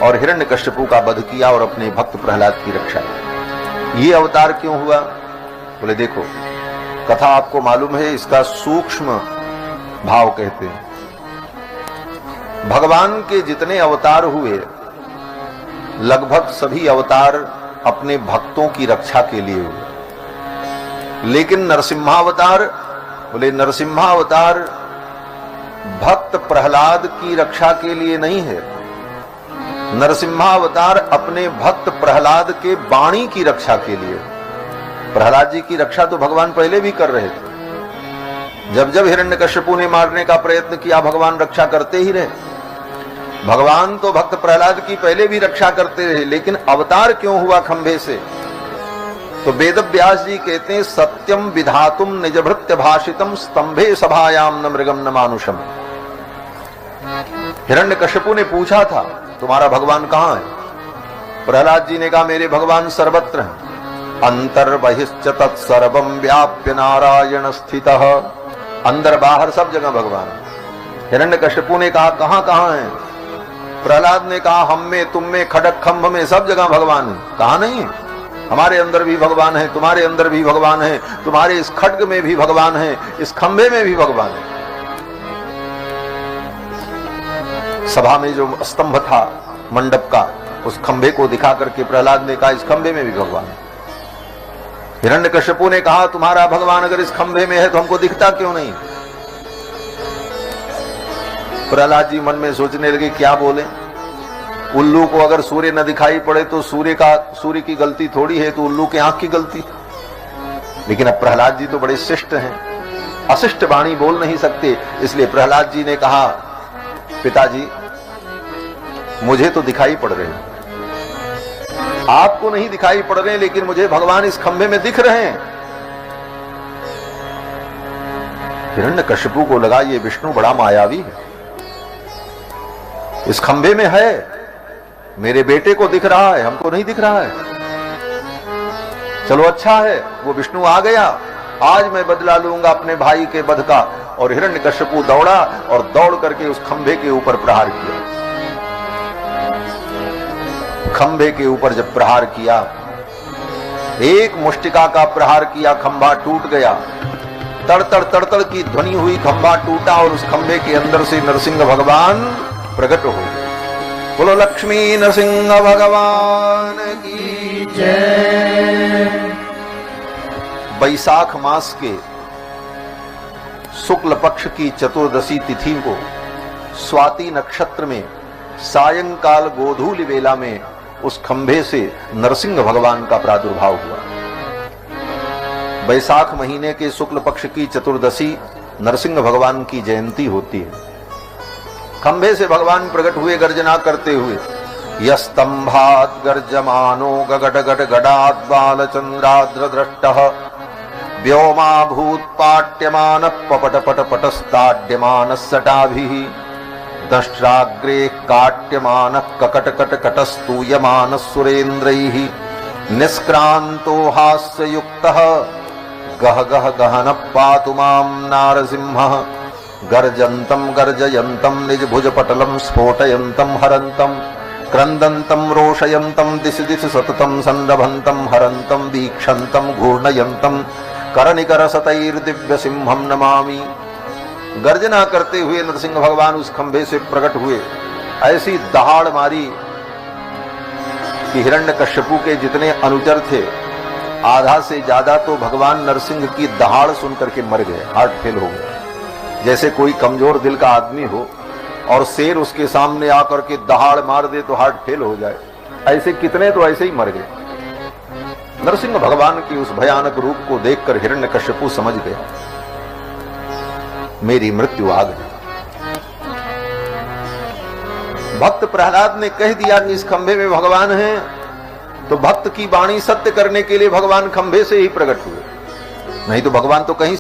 और हिरण्यकश्यपु का वध किया और अपने भक्त प्रहलाद की रक्षा की। ये अवतार क्यों हुआ? बोले देखो, कथा आपको मालूम है, इसका सूक्ष्म भाव कहते हैं। भगवान के जितने अवतार हुए, लगभग सभी अवतार अपने भक्तों की रक्षा के लिए हुए। लेकिन नरसिम्हावतार, बोले नरसिम्हावतार भक्त प्रहलाद की रक्षा के लिए नहीं है। नरसिम्हावतार अपने भक्त प्रहलाद के वाणी की रक्षा के लिए। प्रहलाद जी की रक्षा तो भगवान पहले भी कर रहे थे। जब जब हिरण्यकश्यपु ने मारने का प्रयत्न किया, भगवान रक्षा करते ही रहे। भगवान तो भक्त प्रहलाद की पहले भी रक्षा करते रहे, लेकिन अवतार क्यों हुआ खंभे से? तो वेद व्यास जी कहते हैं, सत्यम विधातुम निजभृत्य भाषितम स्तंभे सभायाम न मृगम न मानुषम। हिरण्यकश्यपु ने पूछा था, तुम्हारा भगवान कहां है? प्रहलाद जी ने कहा, मेरे भगवान सर्वत्र हैं। अंतर बहिश्च तत्सर्वं व्याप्य नारायण स्थितः। अंदर बाहर सब जगह भगवान है। हिरण्यकश्यपु ने कहा, कहां कहां है? प्रहलाद ने कहा, हम में, तुम में, खड़ग खंभ में, सब जगह भगवान है। कहा नहीं है? हमारे अंदर भी भगवान है, तुम्हारे अंदर भी भगवान है, तुम्हारे इस खड्ग में भी भगवान है, इस खंभे में भी भगवान है। सभा में जो स्तंभ था मंडप का, उस खंभे को दिखा करके प्रहलाद ने कहा, इस खंभे में भी भगवान है। हिरण्यकश्यपु ने कहा, तुम्हारा भगवान अगर इस खंभे में है तो हमको दिखता क्यों नहीं? प्रहलाद जी मन में सोचने लगे, क्या बोले। उल्लू को अगर सूर्य न दिखाई पड़े तो सूर्य की गलती थोड़ी है, तो उल्लू के आंख की गलती। लेकिन अब प्रहलाद जी तो बड़े शिष्ट हैं, अशिष्ट वाणी बोल नहीं सकते। इसलिए प्रहलाद जी ने कहा, पिताजी मुझे तो दिखाई पड़ रहे हैं, आपको नहीं दिखाई पड़ रहे, लेकिन मुझे भगवान इस खंभे में दिख रहे हैं। हिरण्यकश्यपु को लगा, ये विष्णु बड़ा मायावी है, इस खंभे में है, मेरे बेटे को दिख रहा है, हमको नहीं दिख रहा है। चलो अच्छा है, वो विष्णु आ गया, आज मैं बदला लूंगा अपने भाई के वध का। और हिरण्यकश्यपु दौड़ा और दौड़ करके उस खंभे के ऊपर प्रहार किया। खंभे के ऊपर जब प्रहार किया, एक मुष्टिका का प्रहार किया, खंभा टूट गया। तड़तड़ तड़तड़ की ध्वनि हुई, खंभा टूटा और उस खंभे के अंदर से नरसिंह भगवान प्रकट हो गए। बोलो लक्ष्मी नरसिंह भगवान की जय। वैशाख मास के शुक्ल पक्ष की चतुर्दशी तिथि को स्वाति नक्षत्र में सायंकाल गोधूलि वेला में उस खंभे से नरसिंह भगवान का प्रादुर्भाव हुआ। वैशाख महीने के शुक्ल पक्ष की चतुर्दशी नरसिंह भगवान की जयंती होती है। खंभे से भगवान प्रकट हुए गर्जना करते हुए। यस्तंभात् गर्जमानो गगडगड गडात् बालचंद्राद्र दृष्टः व्योमाभूत् पाट्यमानः पपटपटपटस्ताड्यमानः सटाभिः दष्ट्राग्रे काट्यमानः ककटकटकटस्तूयमानः सुरेन्द्रैः निष्क्रान्तो हास्ययुक्तः गह गह गहनः पातु मां नारसिंहः गर्जन्तं गर्जयन्तं निजभुजपटलं स्फोटयन्तं हरन्तं क्रन्दन्तं रोषयन्तं दिशि दिशि सततं संरभन्तं हरन्तं वीक्षन्तं घूर्णयन्तं करनिकरसतैर्दिव्यसिंहं नमामि। गर्जना करते हुए नरसिंह भगवान उस खंभे से प्रकट हुए। ऐसी दहाड़ मारी कि हिरण्यकश्यपु के जितने अनुचर थे, आधा से ज्यादा तो भगवान नरसिंह की दहाड़ सुनकर के मर गए, हार्ट फेल हो गए। जैसे कोई कमजोर दिल का आदमी हो और शेर उसके सामने आकर के दहाड़ मार दे तो हार्ट फेल हो जाए, ऐसे कितने तो ऐसे ही मर गए। नरसिंह भगवान की उस भयानक रूप को देखकर हिरण्यकश्यपु समझ गया, मेरी मृत्यु आ गई। भक्त प्रहलाद ने कह दिया कि इस खंभे में भगवान है, तो भक्त की वाणी सत्य करने के लिए भगवान खंभे से ही प्रकट हुए, नहीं तो भगवान तो कहीं